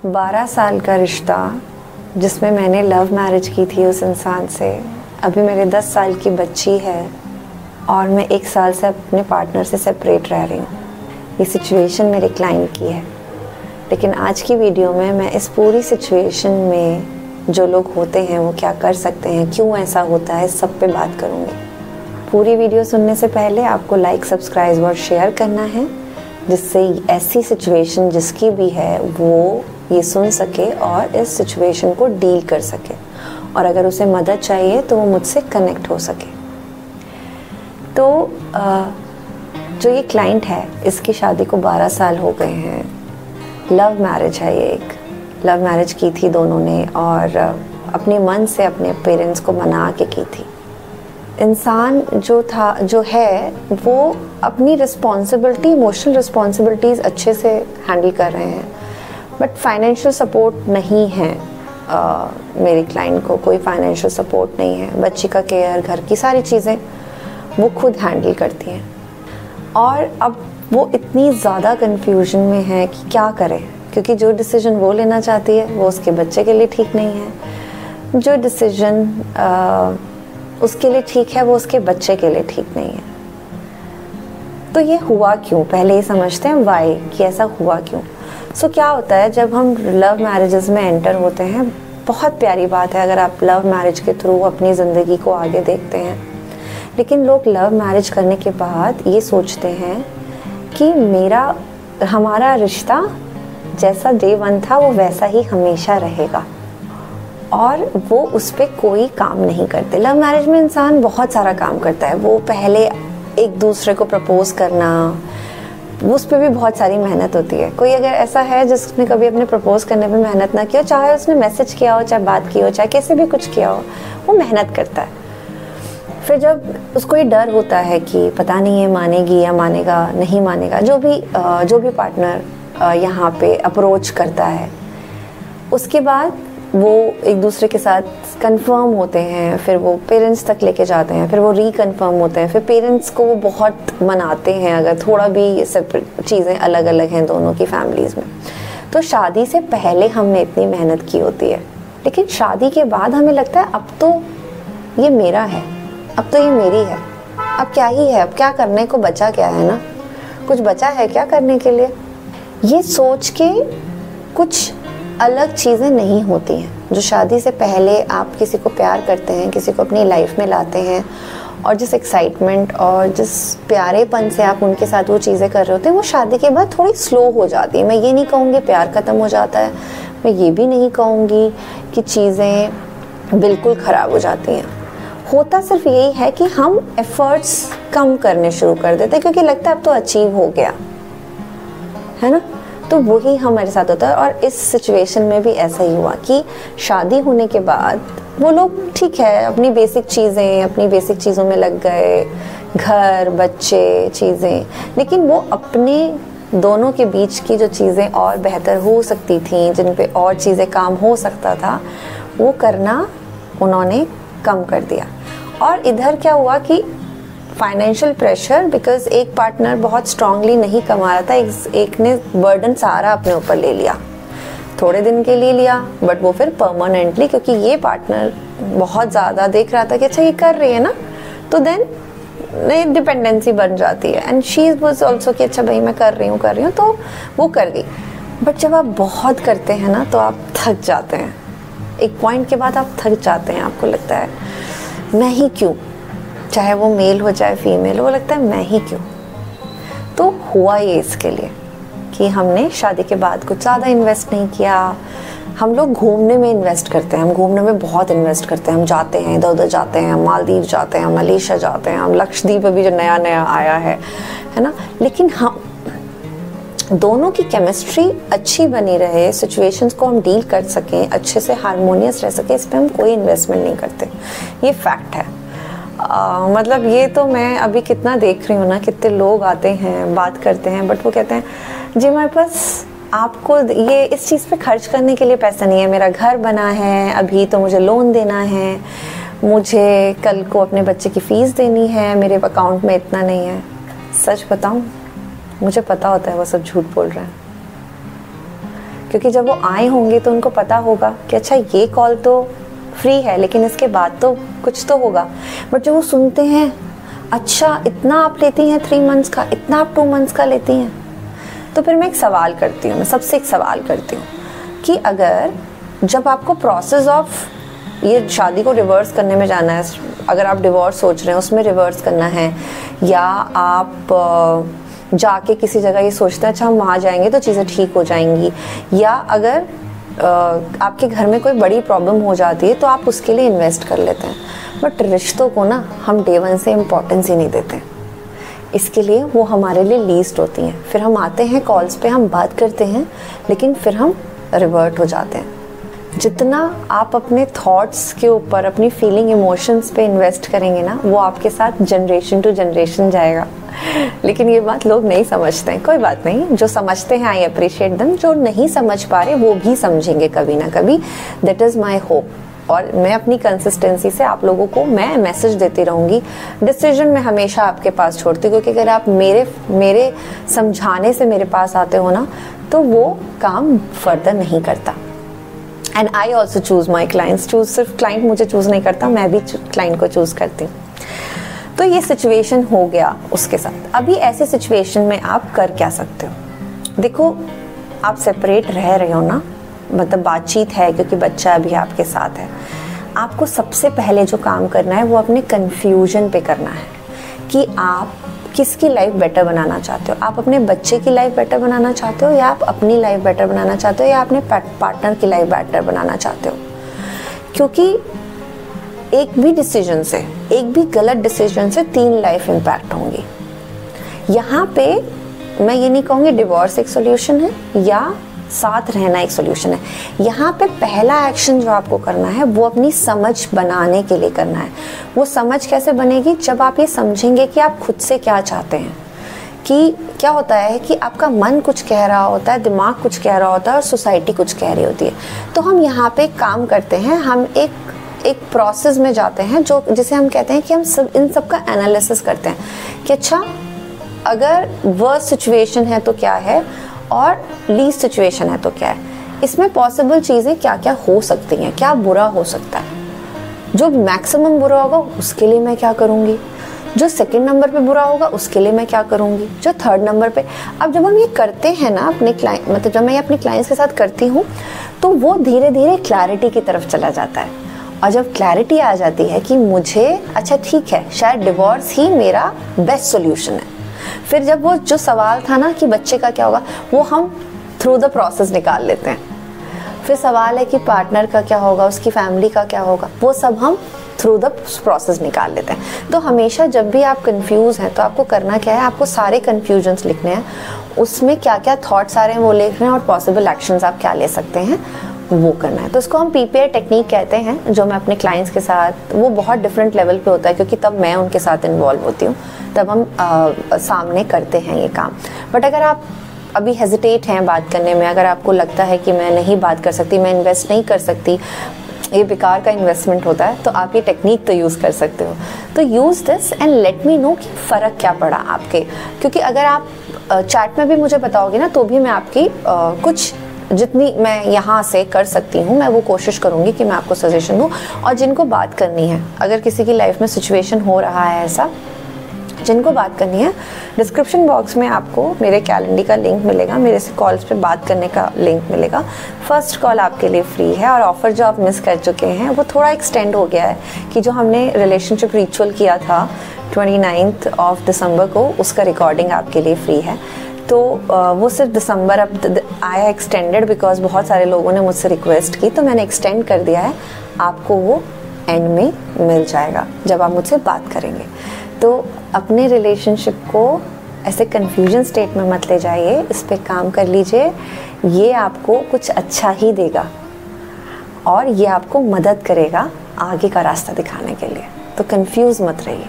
12 साल का रिश्ता जिसमें मैंने लव मैरिज की थी उस इंसान से, अभी मेरे 10 साल की बच्ची है और मैं 1 साल से अपने पार्टनर से सेपरेट रह रही हूँ। ये सिचुएशन मेरे क्लाइंट की है, लेकिन आज की वीडियो में मैं इस पूरी सिचुएशन में जो लोग होते हैं वो क्या कर सकते हैं, क्यों ऐसा होता है, इस सब पे बात करूँगी। पूरी वीडियो सुनने से पहले आपको लाइक, सब्सक्राइब और शेयर करना है, जिससे ऐसी सिचुएशन जिसकी भी है वो ये सुन सके और इस सिचुएशन को डील कर सके, और अगर उसे मदद चाहिए तो वो मुझसे कनेक्ट हो सके। तो जो ये क्लाइंट है, इसकी शादी को 12 साल हो गए हैं। लव मैरिज है, ये एक लव मैरिज की थी दोनों ने, और अपने मन से अपने पेरेंट्स को मना के की थी। इंसान जो है वो अपनी रिस्पॉन्सिबिलिटी, इमोशनल रिस्पॉन्सिबिलिटीज़ अच्छे से हैंडल कर रहे हैं, बट फाइनेंशियल सपोर्ट नहीं है। मेरी क्लाइंट को कोई फाइनेंशियल सपोर्ट नहीं है। बच्ची का केयर, घर की सारी चीज़ें वो खुद हैंडल करती हैं, और अब वो इतनी ज़्यादा कन्फ्यूजन में है कि क्या करें, क्योंकि जो डिसीजन वो लेना चाहती है वो उसके बच्चे के लिए ठीक नहीं है, जो डिसीजन उसके लिए ठीक है वो उसके बच्चे के लिए ठीक नहीं है। तो ये हुआ क्यों, पहले ये समझते हैं वाई, कि ऐसा हुआ क्यों। सो क्या होता है जब हम लव मैरिजेस में एंटर होते हैं, बहुत प्यारी बात है अगर आप लव मैरिज के थ्रू अपनी ज़िंदगी को आगे देखते हैं, लेकिन लोग लव मैरिज करने के बाद ये सोचते हैं कि हमारा रिश्ता जैसा डे 1 था वो वैसा ही हमेशा रहेगा, और वो उस पर कोई काम नहीं करते। लव मैरिज में इंसान बहुत सारा काम करता है। वो पहले एक दूसरे को प्रपोज करना, उस पर भी बहुत सारी मेहनत होती है। कोई अगर ऐसा है जिसने कभी अपने प्रपोज करने पे मेहनत ना की हो, चाहे उसने मैसेज किया हो, चाहे बात की हो, चाहे कैसे भी कुछ किया हो, वो मेहनत करता है। फिर जब उसको ये डर होता है कि पता नहीं है मानेगी या मानेगा, नहीं मानेगा, जो भी पार्टनर यहाँ पे अप्रोच करता है, उसके बाद वो एक दूसरे के साथ कंफर्म होते हैं, फिर वो पेरेंट्स तक लेके जाते हैं, फिर वो रिकन्फर्म होते हैं, फिर पेरेंट्स को वो बहुत मनाते हैं अगर थोड़ा भी सेपरेट चीज़ें अलग अलग हैं दोनों की फैमिलीज़ में। तो शादी से पहले हमने इतनी मेहनत की होती है, लेकिन शादी के बाद हमें लगता है अब तो ये मेरा है, अब तो ये मेरी है, अब क्या ही है, अब क्या करने को बचा, क्या है ना, कुछ बचा है क्या करने के लिए। ये सोच के कुछ अलग चीज़ें नहीं होती हैं। जो शादी से पहले आप किसी को प्यार करते हैं, किसी को अपनी लाइफ में लाते हैं, और जिस एक्साइटमेंट और जिस प्यारेपन से आप उनके साथ वो चीज़ें कर रहे होते हैं, वो शादी के बाद थोड़ी स्लो हो जाती है। मैं ये नहीं कहूँगी प्यार ख़त्म हो जाता है, मैं ये भी नहीं कहूँगी कि चीज़ें बिल्कुल ख़राब हो जाती हैं। होता सिर्फ यही है कि हम एफ़र्ट्स कम करने शुरू कर देते हैं, क्योंकि लगता है अब तो अचीव हो गया है ना। तो वही हमारे साथ होता है, और इस सिचुएशन में भी ऐसा ही हुआ कि शादी होने के बाद वो लोग ठीक है अपनी बेसिक चीज़ों में लग गए, घर, बच्चे, चीज़ें, लेकिन वो अपने दोनों के बीच की जो चीज़ें और बेहतर हो सकती थी, जिन पे और चीज़ें काम हो सकता था, वो करना उन्होंने कम कर दिया। और इधर क्या हुआ कि फाइनेंशियल प्रेशर, बिकॉज एक पार्टनर बहुत स्ट्रांगली नहीं कमा रहा था, एक ने बर्डन सारा अपने ऊपर ले लिया, थोड़े दिन के लिए लिया, बट वो फिर परमानेंटली, क्योंकि ये पार्टनर बहुत ज़्यादा देख रहा था कि अच्छा ये कर रही है ना, तो देन नई डिपेंडेंसी बन जाती है। एंड शी वाज आल्सो कि अच्छा भाई मैं कर रही हूँ, तो वो कर गई। बट जब आप बहुत करते हैं ना तो आप थक जाते हैं, एक पॉइंट के बाद आप थक जाते हैं, आपको लगता है मैं ही क्यों, चाहे वो मेल हो चाहे फीमेल, वो लगता है मैं ही क्यों। तो हुआ ये इसके लिए कि हमने शादी के बाद कुछ ज़्यादा इन्वेस्ट नहीं किया। हम लोग घूमने में इन्वेस्ट करते हैं, हम घूमने में बहुत इन्वेस्ट करते हैं, हम जाते हैं, इधर उधर जाते हैं, हम मालदीव जाते हैं, मलेशिया जाते हैं, हम लक्षद्वीप अभी जो नया नया आया है ना। लेकिन हम दोनों की केमिस्ट्री अच्छी बनी रहे, सिचुएशंस को हम डील कर सकें, अच्छे से हारमोनियस रह सके, इस पर हम कोई इन्वेस्टमेंट नहीं करते। ये फैक्ट है। मतलब ये तो मैं अभी कितना देख रही हूँ ना, कितने लोग आते हैं, बात करते हैं, बट वो कहते हैं जी मेरे पास आपको ये इस चीज़ पे खर्च करने के लिए पैसा नहीं है, मेरा घर बना है अभी, तो मुझे लोन देना है, मुझे कल को अपने बच्चे की फ़ीस देनी है, मेरे अकाउंट में इतना नहीं है। सच बताऊँ, मुझे पता होता है वो सब झूठ बोल रहे हैं, क्योंकि जब वो आए होंगे तो उनको पता होगा कि अच्छा ये कॉल तो फ्री है लेकिन इसके बाद तो कुछ तो होगा। बट जब वो सुनते हैं अच्छा इतना आप लेती हैं 3 मंथ्स का, इतना आप 2 मंथ्स का लेती हैं, तो फिर मैं एक सवाल करती हूँ, मैं सबसे एक सवाल करती हूँ कि अगर जब आपको प्रोसेस ऑफ ये शादी को रिवर्स करने में जाना है, अगर आप डिवोर्स सोच रहे हैं उसमें रिवर्स करना है, या आप जाके किसी जगह ये सोचते हैं अच्छा हम वहाँ जाएंगे तो चीज़ें ठीक हो जाएंगी, या अगर आपके घर में कोई बड़ी प्रॉब्लम हो जाती है तो आप उसके लिए इन्वेस्ट कर लेते हैं। बट रिश्तों को ना हम डे 1 से इम्पोर्टेंस ही नहीं देते, इसके लिए वो हमारे लिए लीस्ट होती हैं। फिर हम आते हैं कॉल्स पे, हम बात करते हैं, लेकिन फिर हम रिवर्ट हो जाते हैं। जितना आप अपने थॉट्स के ऊपर, अपनी फीलिंग, इमोशंस पे इन्वेस्ट करेंगे ना, वो आपके साथ जनरेशन टू जनरेशन जाएगा। लेकिन ये बात लोग नहीं समझते हैं। कोई बात नहीं, जो समझते हैं आई अप्रिशिएट देम, जो नहीं समझ पा रहे वो भी समझेंगे कभी ना कभी। That is my hope. और मैं अपनी कंसिस्टेंसी से आप लोगों को मैं मैसेज देती रहूँगी। डिसीजन मैं हमेशा आपके पास छोड़ती हूँ, क्योंकि अगर आप मेरे समझाने से मेरे पास आते हो ना, तो वो काम फर्दर नहीं करता। And I also choose my clients. सिर्फ क्लाइंट मुझे चूज़ नहीं करता, मैं भी क्लाइंट को चूज़ करती हूँ। तो ये सिचुएशन हो गया उसके साथ। अभी ऐसे सिचुएशन में आप कर क्या सकते हो? देखो, आप सेपरेट रह रहे हो ना, मतलब बातचीत है क्योंकि बच्चा अभी आपके साथ है। आपको सबसे पहले जो काम करना है वो अपने कन्फ्यूजन पे करना है कि आप किसकी लाइफ बेटर बनाना चाहते हो। आप अपने बच्चे की लाइफ बेटर बनाना चाहते हो, या आप अपनी लाइफ बेटर बनाना चाहते हो, या अपने पार्टनर की लाइफ बेटर बनाना चाहते हो। क्योंकि एक भी डिसीजन से, एक भी गलत डिसीजन से 3 लाइफ इम्पैक्ट होंगी। यहाँ पे मैं ये नहीं कहूँगी डिवोर्स एक सोल्यूशन है या साथ रहना एक सोल्यूशन है। यहाँ पे पहला एक्शन जो आपको करना है वो अपनी समझ बनाने के लिए करना है। वो समझ कैसे बनेगी? जब आप ये समझेंगे कि आप खुद से क्या चाहते हैं। कि क्या होता है कि आपका मन कुछ कह रहा होता है, दिमाग कुछ कह रहा होता है और सोसाइटी कुछ कह रही होती है। तो हम यहाँ पे काम करते हैं, हम एक प्रोसेस में जाते हैं जो जिसे हम कहते हैं कि हम इन सब का एनालिसिस करते हैं कि अच्छा अगर वर्स्ट सिचुएशन है तो क्या है और लीस्ट सिचुएशन है तो क्या है। इसमें पॉसिबल चीज़ें क्या क्या हो सकती हैं, क्या बुरा हो सकता है। जो मैक्सिमम बुरा होगा उसके लिए मैं क्या करूँगी, जो सेकंड नंबर पे बुरा होगा उसके लिए मैं क्या करूँगी, जो थर्ड नंबर पे। अब जब हम ये करते हैं ना अपने क्लाइंट, मतलब जब मैं ये अपने क्लाइंट्स के साथ करती हूँ तो वो धीरे धीरे क्लैरिटी की तरफ चला जाता है। और जब क्लैरिटी आ जाती है कि मुझे अच्छा ठीक है, शायद डिवोर्स ही मेरा बेस्ट सोल्यूशन है, फिर जब वो जो सवाल था ना कि बच्चे का क्या होगा, वो हम थ्रू द प्रोसेस निकाल लेते हैं। फिर सवाल है कि पार्टनर का क्या होगा, उसकी फैमिली का क्या होगा, वो सब हम थ्रू द प्रोसेस निकाल लेते हैं। तो हमेशा जब भी आप कंफ्यूज हैं तो आपको करना क्या है, आपको सारे कंफ्यूजन्स लिखने हैं, उसमें क्या क्या थॉट्स आ रहे हैं वो लिखने हैं, और पॉसिबल एक्शंस आप क्या ले सकते हैं वो करना है। तो इसको हम PPI टेक्निक कहते हैं, जो मैं अपने क्लाइंट्स के साथ, वो बहुत डिफरेंट लेवल पे होता है क्योंकि तब मैं उनके साथ इन्वॉल्व होती हूँ, तब हम सामने करते हैं ये काम। बट अगर आप अभी हेजिटेट हैं बात करने में, अगर आपको लगता है कि मैं नहीं बात कर सकती, मैं इन्वेस्ट नहीं कर सकती, ये बेकार का इन्वेस्टमेंट होता है, तो आप ये टेक्निक तो यूज़ कर सकते हो। तो use this and let me know कि फ़र्क क्या पड़ा आपके। क्योंकि अगर आप चैट में भी मुझे बताओगे ना, तो भी मैं आपकी कुछ जितनी मैं यहाँ से कर सकती हूँ मैं वो कोशिश करूँगी कि मैं आपको सजेशन दूँ। और जिनको बात करनी है, अगर किसी की लाइफ में सिचुएशन हो रहा है ऐसा, जिनको बात करनी है, डिस्क्रिप्शन बॉक्स में आपको मेरे कैलेंडर का लिंक मिलेगा, मेरे से कॉल्स पे बात करने का लिंक मिलेगा। फर्स्ट कॉल आपके लिए फ्री है, और ऑफ़र जो आप मिस कर चुके हैं वो थोड़ा एक्सटेंड हो गया है कि जो हमने रिलेशनशिप रिचुअल किया था 29 दिसंबर को, उसका रिकॉर्डिंग आपके लिए फ्री है। तो वो सिर्फ दिसंबर अब आया एक्सटेंडेड, बिकॉज बहुत सारे लोगों ने मुझसे रिक्वेस्ट की, तो मैंने एक्सटेंड कर दिया है। आपको वो एंड में मिल जाएगा जब आप मुझसे बात करेंगे। तो अपने रिलेशनशिप को ऐसे कन्फ्यूजन स्टेट में मत ले जाइए, इस पे काम कर लीजिए। ये आपको कुछ अच्छा ही देगा और ये आपको मदद करेगा आगे का रास्ता दिखाने के लिए। तो कंफ्यूज मत रहिए।